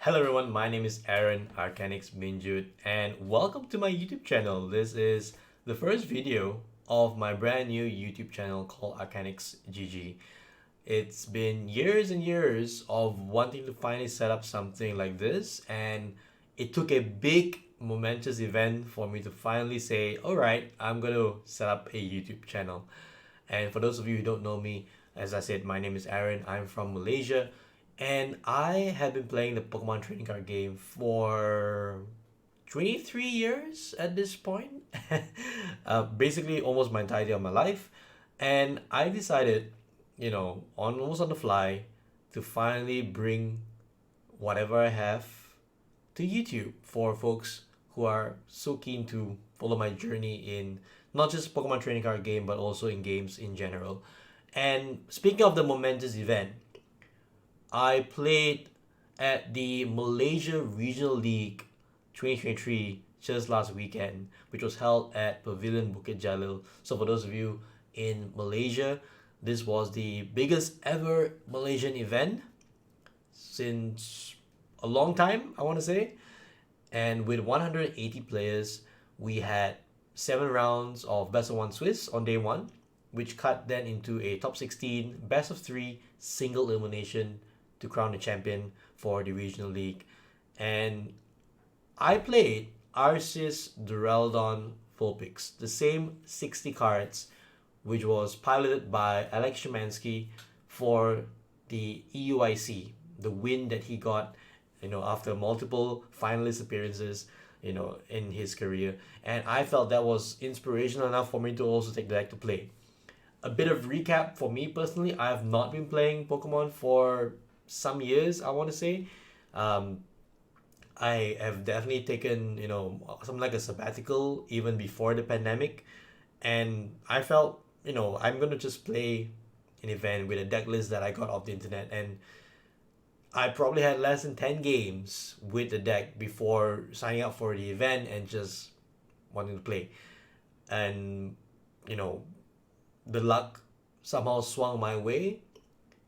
Hello everyone, my name is Aaron Arcanix Minjut and welcome to my YouTube channel. This is the first video of my brand new YouTube channel called Arcanix GG. It's been years and years of wanting to finally set up something like this, and it took a big momentous event for me to finally say, alright, I'm gonna set up a YouTube channel. And for those of you who don't know me, as I said, my name is Aaron. I'm from Malaysia, and I have been playing the Pokemon trading card game for 23 years at this point. Basically, almost my entirety of my life. And I decided, almost on the fly, to finally bring whatever I have to YouTube for folks who are so keen to follow my journey in not just Pokemon trading card game, but also in games in general. And speaking of the momentous event, I played at the Malaysia Regional League 2023 just last weekend, which was held at Pavilion Bukit Jalil. So for those of you in Malaysia, this was the biggest ever Malaysian event since a long time, I want to say. And with 180 players, we had 7 rounds of best of 1 Swiss on day 1, which cut then into a top 16 best of 3 single elimination to crown the champion for the regional league. And I played Arceus Duraludon Vulpix, the same 60 cards, which was piloted by Alex Schemanske for the EUIC, the win that he got, after multiple finalist appearances, in his career. And I felt that was inspirational enough for me to also take the deck to play. A bit of recap for me personally, I have not been playing Pokemon for some years, I want to say. I have definitely taken, something like a sabbatical even before the pandemic. And I felt, I'm going to just play an event with a deck list that I got off the internet. And I probably had less than 10 games with the deck before signing up for the event and just wanting to play. And, the luck somehow swung my way,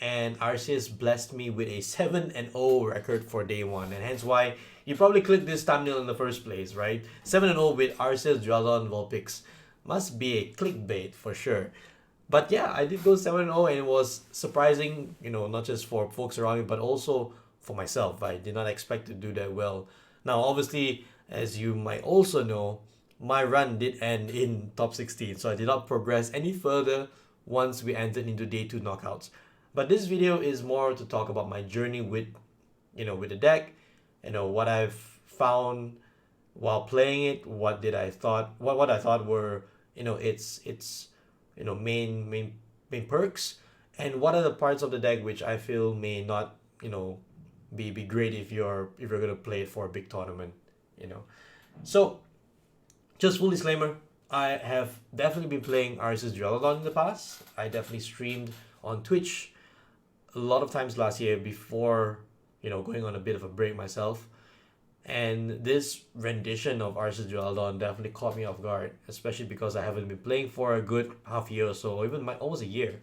and Arceus blessed me with a 7-0 record for day 1, and hence why you probably clicked this thumbnail in the first place, right? 7-0 with Arceus Duraludon Vulpix must be a clickbait for sure. But yeah, I did go 7-0, and it was surprising, not just for folks around me, but also for myself. I did not expect to do that well. Now, obviously, as you might also know, my run did end in top 16, so I did not progress any further once we entered into day 2 knockouts. But this video is more to talk about my journey with the deck, what I've found while playing it, what I thought were, its main perks, and what are the parts of the deck which I feel may not, be great if you're gonna play it for a big tournament. So, just full disclaimer, I have definitely been playing Arceus Duraludon in the past. I definitely streamed on Twitch a lot of times last year before, going on a bit of a break myself. And this rendition of Arceus Duraludon definitely caught me off guard, especially because I haven't been playing for a good half year or so, or even almost a year.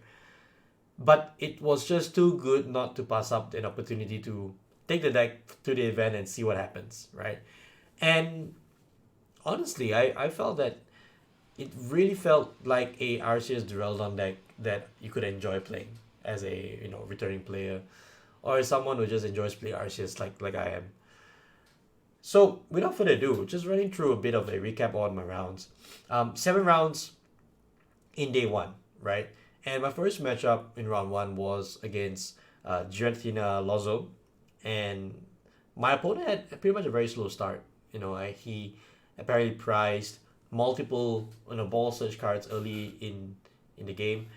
But it was just too good not to pass up an opportunity to take the deck to the event and see what happens, right? And honestly, I felt that it really felt like a Arceus Duraludon deck that you could enjoy playing as a returning player, or someone who just enjoys playing Arceus like I am. So without further ado, just running through a bit of a recap on my rounds. 7 rounds in day 1, right? And my first matchup in round 1 was against Giratina Lozo, and my opponent had pretty much a very slow start. He apparently prized multiple ball search cards early in the game.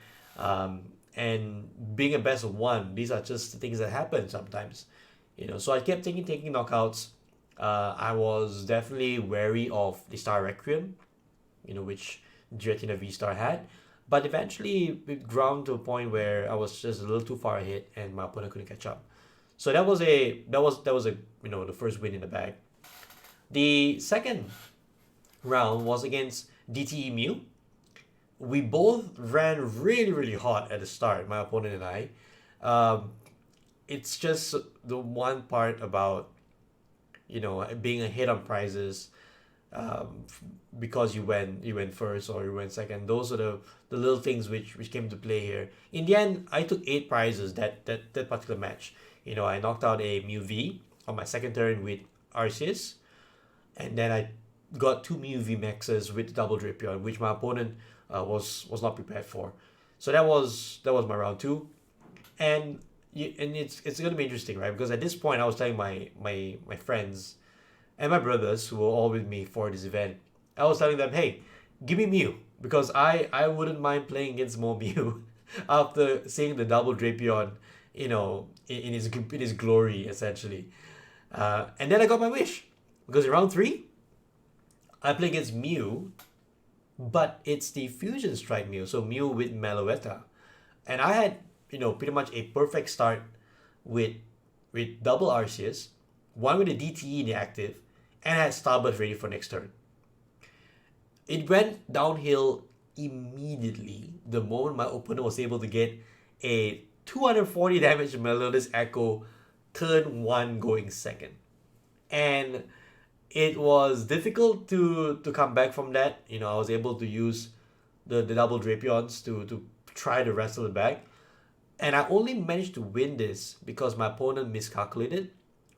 And being a best of 1, these are just things that happen sometimes. So I kept taking knockouts. I was definitely wary of the Star Requiem, which Giratina V-Star had. But eventually it ground to a point where I was just a little too far ahead and my opponent couldn't catch up. So that was a the first win in the bag. The second round was against DTE Mew. We both ran really, really hot at the start, my opponent and I. It's just the one part about being ahead on prizes, um, because you went first or you went second. Those are the little things which came to play here. In the end, I took 8 prizes that particular match. I knocked out a Mew V on my second turn with Arceus, and then I got 2 Mew V Maxes with double Drapion, which my opponent was not prepared for. So that was my round two, and it's gonna be interesting, right? Because at this point, I was telling my friends and my brothers who were all with me for this event, I was telling them, hey, give me Mew because I wouldn't mind playing against more Mew after seeing the double Drapion, in his glory essentially. And then I got my wish because in round three I play against Mew, but it's the Fusion Strike Mew, so Mew with Meloetta, and I had pretty much a perfect start with double Arceus, one with a DTE in the active, and I had Starburst ready for next turn. It went downhill immediately the moment my opponent was able to get a 240 damage Melodious Echo turn 1 going second. And it was difficult to come back from that. I was able to use the double Drapions to try to wrestle it back. And I only managed to win this because my opponent miscalculated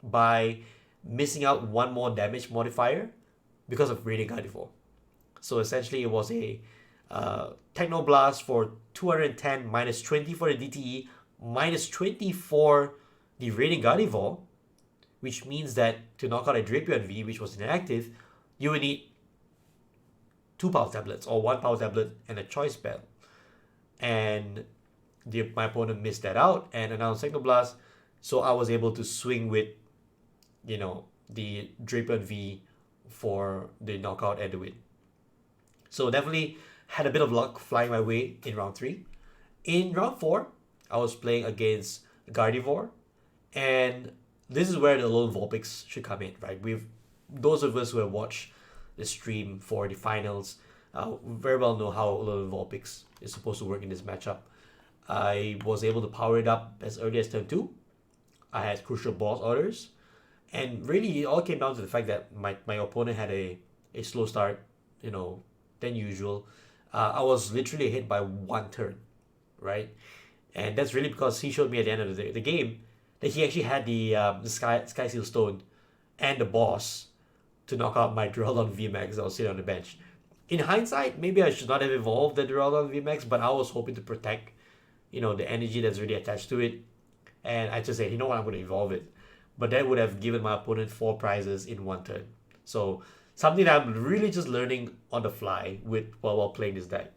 by missing out one more damage modifier because of Radiant Gardevoir. So essentially, it was a Techno Blast for 210, minus 20 for the DTE, minus 20 for the Radiant Gardevoir, which means that to knock out a Drapion V, which was inactive, you would need 2 Power Tablets or 1 Power Tablet and a Choice Bell. And my opponent missed that out and announced Techno Blast, so I was able to swing with, the Drapion V for the knockout and the win. So definitely had a bit of luck flying my way in round 3. In round 4, I was playing against Gardevoir, and this is where the Alolan Vulpix should come in, right? Those of us who have watched the stream for the finals very well know how Alolan Vulpix is supposed to work in this matchup. I was able to power it up as early as turn 2. I had crucial boss orders, and really it all came down to the fact that my opponent had a slow start, than usual. I was literally hit by 1 turn, right? And that's really because he showed me at the end of the game that he actually had the Sky Seal Stone and the boss to knock out my Duraludon VMAX that was sitting on the bench. In hindsight, maybe I should not have evolved the Duraludon VMAX, but I was hoping to protect, the energy that's really attached to it. And I just said, you know what, I'm going to evolve it. But that would have given my opponent 4 prizes in 1 turn. So something that I'm really just learning on the fly while playing this deck.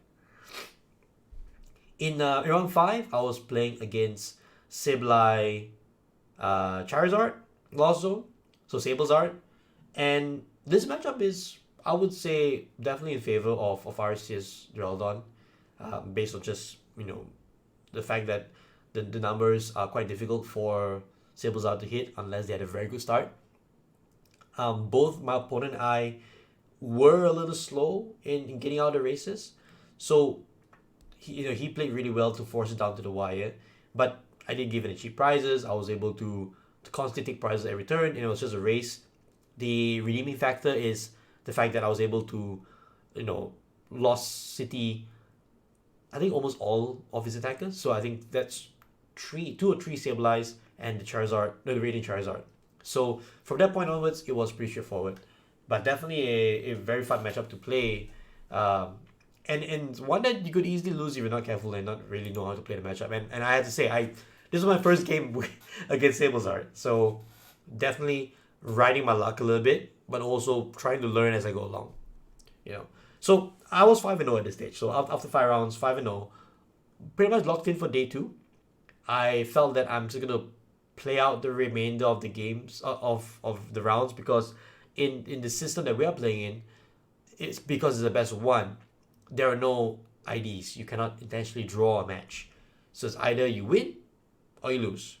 In round 5, I was playing against Sableye, Charizard, also, so Sablezard. And this matchup is, I would say, definitely in favor of Arceus Duraludon, based on just, the fact that the numbers are quite difficult for Sablezard to hit unless they had a very good start. Both my opponent and I were a little slow in getting out of the races, so he played really well to force it down to the wire. But I didn't give any cheap prizes. I was able to constantly take prizes every turn. It was just a race. The redeeming factor is the fact that I was able to, Lost City, I think almost all of his attackers. So I think that's 2 or 3 Sableyes and the Radiant Charizard. So from that point onwards, it was pretty straightforward. But definitely a very fun matchup to play. And one that you could easily lose if you're not careful and not really know how to play the matchup. And I had to say, this was my first game against Sablezard. So definitely riding my luck a little bit, but also trying to learn as I go along. So I was 5-0 at this stage. So after 5 rounds, 5-0, pretty much locked in for day 2. I felt that I'm just gonna play out the remainder of the games of the rounds, because in the system that we are playing in, it's because it's the best of 1. There are no IDs. You cannot intentionally draw a match. So it's either you win or you lose.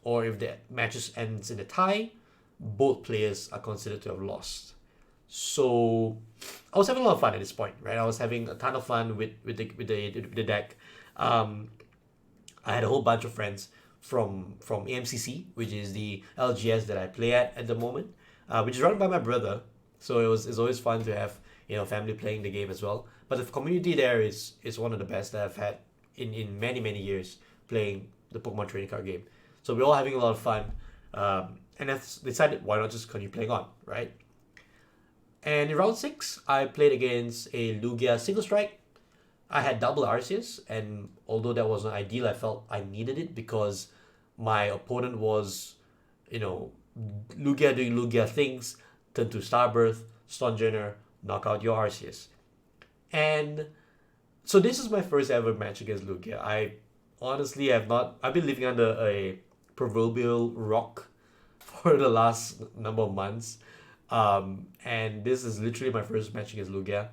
Or if the match ends in a tie, both players are considered to have lost. So I was having a lot of fun at this point, right? I was having a ton of fun with the deck. I had a whole bunch of friends from AMCC, which is the LGS that I play at the moment. which is run by my brother. So it's always fun to have family playing the game as well. But the community there is one of the best that I've had in many years playing the Pokemon trading card game. So we're all having a lot of fun, and I've decided why not just continue playing on, right? And in round 6, I played against a Lugia single strike. I had double Arceus, and although that wasn't ideal, I felt I needed it because my opponent was, Lugia doing Lugia things, turn to Starbirth, Stonjourner, knock out your Arceus. And so this is my first ever match against Lugia. I honestly have not, I've been living under a proverbial rock for the last number of months. And this is literally my first match against Lugia.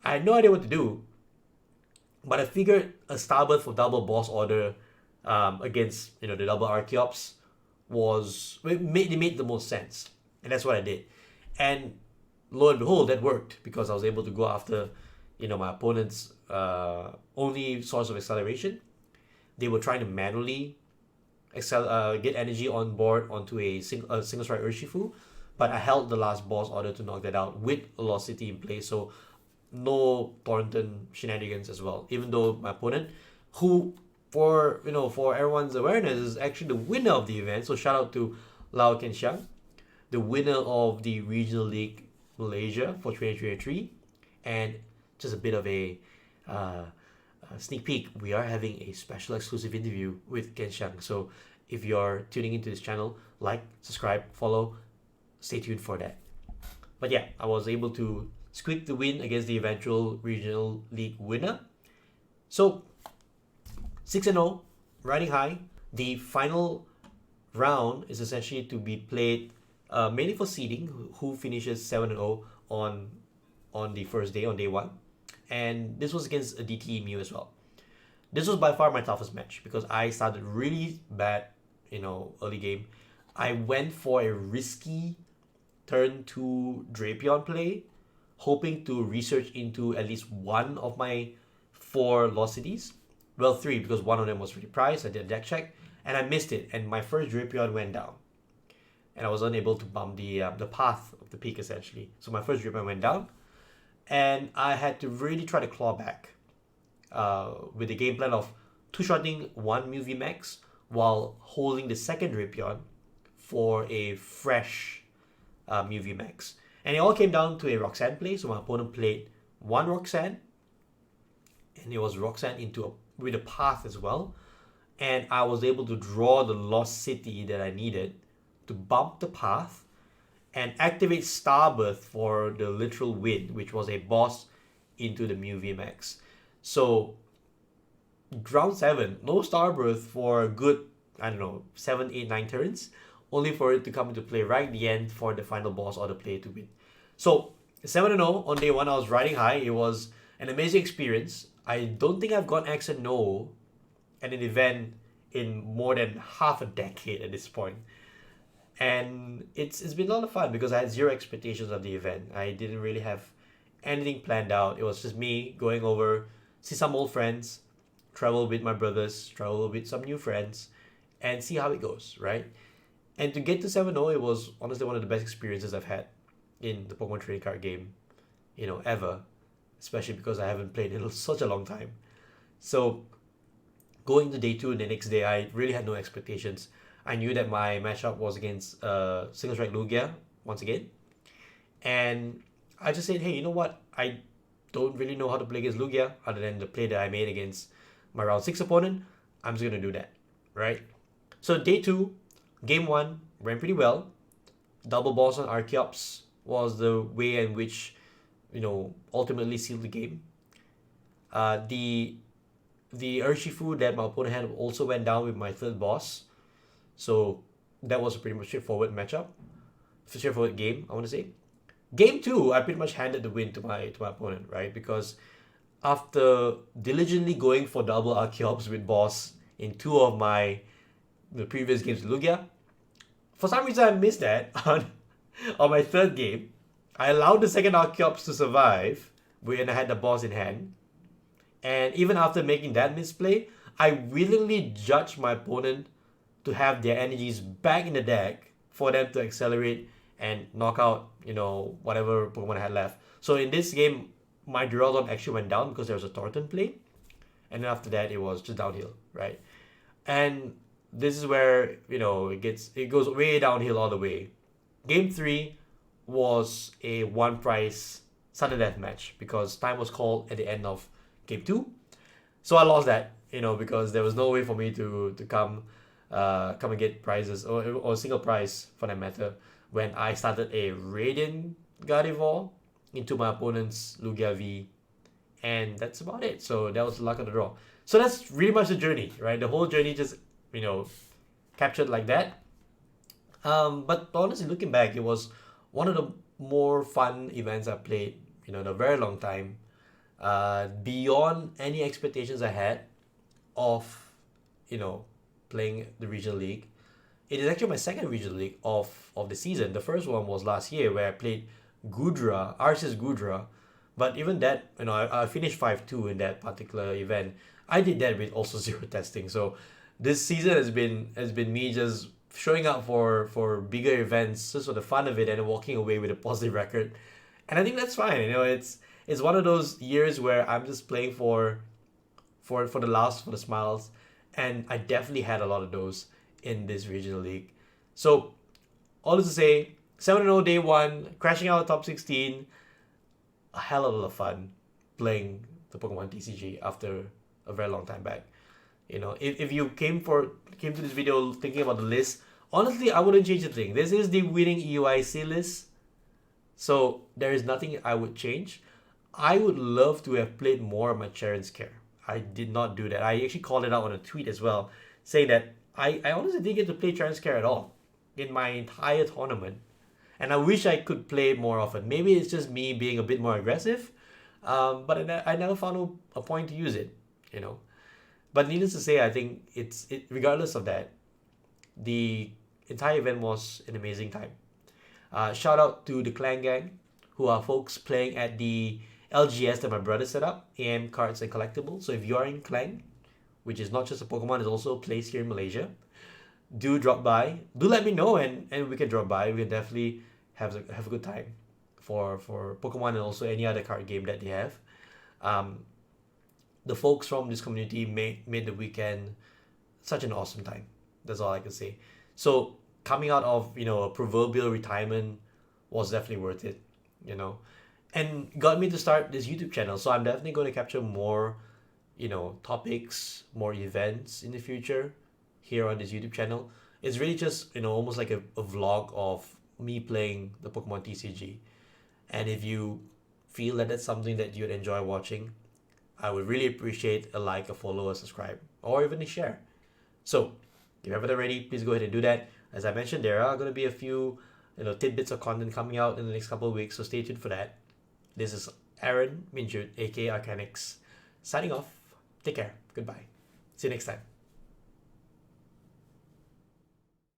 I had no idea what to do, but I figured a Starbirth for double boss order against the double Archeops it made the most sense, and that's what I did. And lo and behold, that worked because I was able to go after my opponent's only source of acceleration. They were trying to manually get energy on board onto a single strike Urshifu, but I held the last boss order to knock that out with Velocity in place, so no Thornton shenanigans as well. Even though my opponent, who for everyone's awareness, is actually the winner of the event. So shout out to Lau Kenxiang, the winner of the Regional League Malaysia for 2023. And just a bit of a sneak peek, we are having a special exclusive interview with Kenxiang. So if you're tuning into this channel, like, subscribe, follow, stay tuned for that. But yeah, I was able to squeak the win against the eventual Regional League winner. So 6-0, riding high. The final round is essentially to be played mainly for seeding, who finishes 7-0 on the first day, on day 1. And this was against a DT Mew as well. This was by far my toughest match because I started really bad, early game. I went for a risky turn 2 Drapion play, hoping to research into at least one of my 4 Velocities. Well, 3, because one of them was repriced. I did a deck check, and I missed it, and my first Drapion went down. And I was unable to bump the path of the peak, essentially. So my first Drapion went down, and I had to really try to claw back with the game plan of 2-shotting 1 Mew VMAX while holding the second Drapion for a fresh Mew VMAX. And it all came down to a Roxanne play. So my opponent played 1 Roxanne, and it was Roxanne with a path as well. And I was able to draw the Lost City that I needed to bump the path and activate Starbirth for the literal win, which was a boss into the Mew VMAX. So round 7, no Starbirth for a good, 7, 8, 9 turns, only for it to come into play right at the end for the final boss or the play to win. So 7-0 on day 1, I was riding high. It was an amazing experience. I don't think I've gone X and O at an event in more than half a decade at this point. And it's been a lot of fun because I had zero expectations of the event. I didn't really have anything planned out. It was just me going over, see some old friends, travel with my brothers, travel with some new friends, and see how it goes, right? And to get to 7-0, it was honestly one of the best experiences I've had in the Pokemon trading card game, ever. Especially because I haven't played in such a long time. So going to day 2, the next day, I really had no expectations. I knew that my matchup was against single strike Lugia once again. And I just said, hey, you know what? I don't really know how to play against Lugia other than the play that I made against my round 6 opponent. I'm just going to do that, right? So day 2, game 1 went pretty well. Double boss on Archeops was the way in which ultimately sealed the game. The Urshifu that my opponent had also went down with my 3rd boss. So that was a pretty much straightforward game, I want to say. Game 2, I pretty much handed the win to my opponent, right? Because after diligently going for double Archeops with boss in 2 of the previous games with Lugia, for some reason I missed that on my 3rd game. I allowed the second Archeops to survive when I had the boss in hand. And even after making that misplay, I willingly judged my opponent to have their energies back in the deck for them to accelerate and knock out, whatever Pokemon I had left. So in this game, my Duraludon actually went down because there was a Thornton play, and then after that it was just downhill, right? And this is where it goes way downhill all the way. Game three was a one price sudden death match because time was called at the end of game two. So I lost that, because there was no way for me to come and get prizes or a single prize for that matter when I started a Radiant Gardevoir into my opponent's Lugia V, and that's about it. So that was the luck of the draw. So that's really much the journey, right? The whole journey just captured like that. But honestly, looking back, it was one of the more fun events I played, in a very long time. Beyond any expectations I had of, playing the regional league. It is actually my second regional league of the season. The first one was last year where I played Arceus Gudra. But even that, I finished 5-2 in that particular event. I did that with also zero testing. So this season has been me just showing up for bigger events just for the fun of it and walking away with a positive record. And I think that's fine. It's one of those years where I'm just playing for the laughs, for the smiles, and I definitely had a lot of those in this regional league. So all this to say, 7-0 day one, crashing out top 16, a hell of a lot of fun playing the Pokemon TCG after a very long time back. If you came to this video thinking about the list, honestly, I wouldn't change a thing. This is the winning EUIC list, so there is nothing I would change. I would love to have played more of my Schemanske. I did not do that. I actually called it out on a tweet as well, saying that I honestly didn't get to play Schemanske at all in my entire tournament. And I wish I could play more often. Maybe it's just me being a bit more aggressive, but I never found a point to use it, But needless to say, I think regardless of that, the entire event was an amazing time. Shout out to the Clan Gang, who are folks playing at the LGS that my brother set up, AM Cards and Collectibles. So if you are in Clan, which is not just a Pokemon, it's also a place here in Malaysia, do drop by. Do let me know, and we can drop by. We can definitely have a good time for Pokemon and also any other card game that they have. The folks from this community made the weekend such an awesome time. That's all I can say. So coming out of a proverbial retirement was definitely worth it, and got me to start this YouTube channel. So I'm definitely going to capture more, topics, more events in the future here on this YouTube channel. It's really just almost like a vlog of me playing the Pokemon TCG. And if you feel that that's something that you'd enjoy watching, I would really appreciate a like, a follow, a subscribe, or even a share. So if you haven't already, please go ahead and do that. As I mentioned, there are going to be a few tidbits of content coming out in the next couple of weeks, so stay tuned for that. This is Aaron Minjut, aka Arcanix, signing off. Take care. Goodbye. See you next time.